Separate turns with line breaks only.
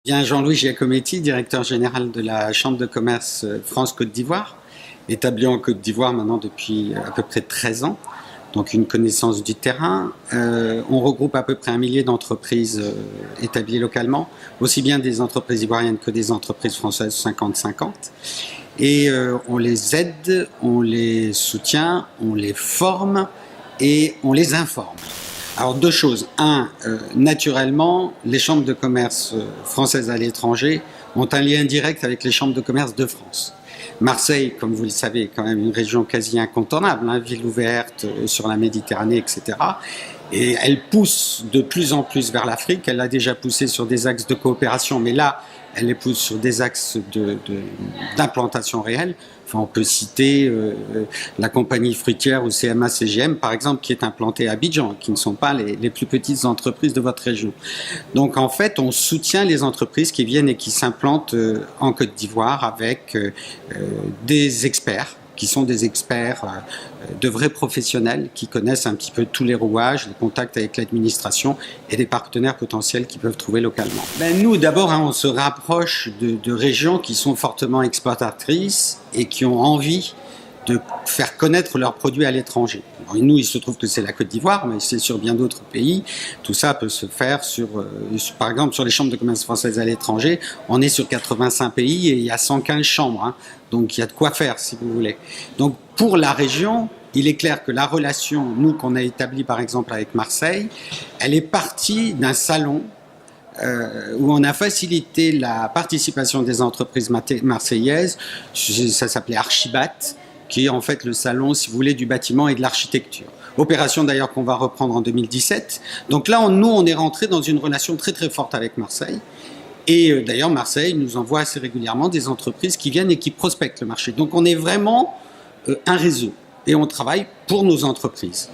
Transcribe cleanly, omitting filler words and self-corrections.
Bien, Jean-Louis Giacometti, directeur général de la Chambre de commerce France-Côte d'Ivoire, établi en Côte d'Ivoire maintenant depuis à peu près 13 ans, donc une connaissance du terrain. On regroupe à peu près 1 millier d'entreprises établies localement, aussi bien des entreprises ivoiriennes que des entreprises françaises 50-50. Et on les aide, on les soutient, on les forme et on les informe. Alors deux choses. Un, naturellement, les chambres de commerce françaises à l'étranger ont un lien direct avec les chambres de commerce de France. Marseille, comme vous le savez, est quand même une région quasi incontournable, hein, ville ouverte sur la Méditerranée, etc. Et elle pousse de plus en plus vers l'Afrique. Elle a déjà poussé sur des axes de coopération, mais là, elle les pousse sur des axes d'implantation réelle. Enfin, on peut citer la compagnie fruitière ou CMA-CGM, par exemple, qui est implantée à Abidjan, qui ne sont pas les plus petites entreprises de votre région. Donc, en fait, on soutient les entreprises qui viennent et qui s'implantent en Côte d'Ivoire avec des experts, qui sont des experts de vrais professionnels qui connaissent un petit peu tous les rouages, les contacts avec l'administration et des partenaires potentiels qu'ils peuvent trouver localement. Nous, d'abord, on se rapproche de régions qui sont fortement exportatrices et qui ont envie de faire connaître leurs produits à l'étranger. Nous, il se trouve que c'est la Côte d'Ivoire, mais c'est sur bien d'autres pays. Tout ça peut se faire par exemple, sur les chambres de commerce françaises à l'étranger. On est sur 85 pays et il y a 115 chambres. Hein. Donc, il y a de quoi faire, si vous voulez. Donc, pour la région, il est clair que la relation, nous, qu'on a établie, par exemple, avec Marseille, elle est partie d'un salon où on a facilité la participation des entreprises marseillaises. Ça s'appelait Archibat, qui est en fait le salon, si vous voulez, du bâtiment et de l'architecture. Opération d'ailleurs qu'on va reprendre en 2017. Donc là, on est rentré dans une relation très très forte avec Marseille. Et d'ailleurs, Marseille nous envoie assez régulièrement des entreprises qui viennent et qui prospectent le marché. Donc on est vraiment un réseau et on travaille pour nos entreprises.